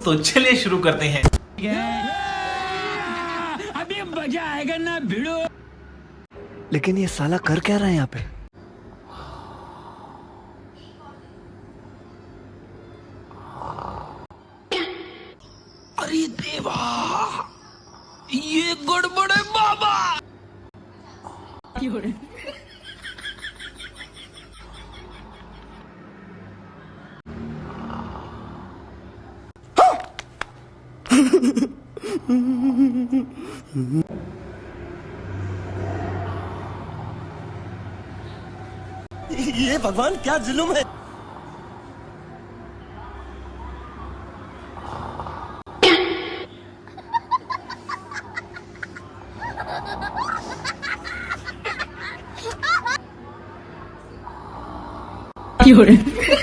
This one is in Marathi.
तो चलिए शुरू करते हैं। अभी मजा आएगा ना भिड़ो। लेकिन ये साला कर क्या रहा है यहाँ पे? अरे देवा, ये गड़बड़ है बाबा। ये भगवान क्या जुल्म है?有人。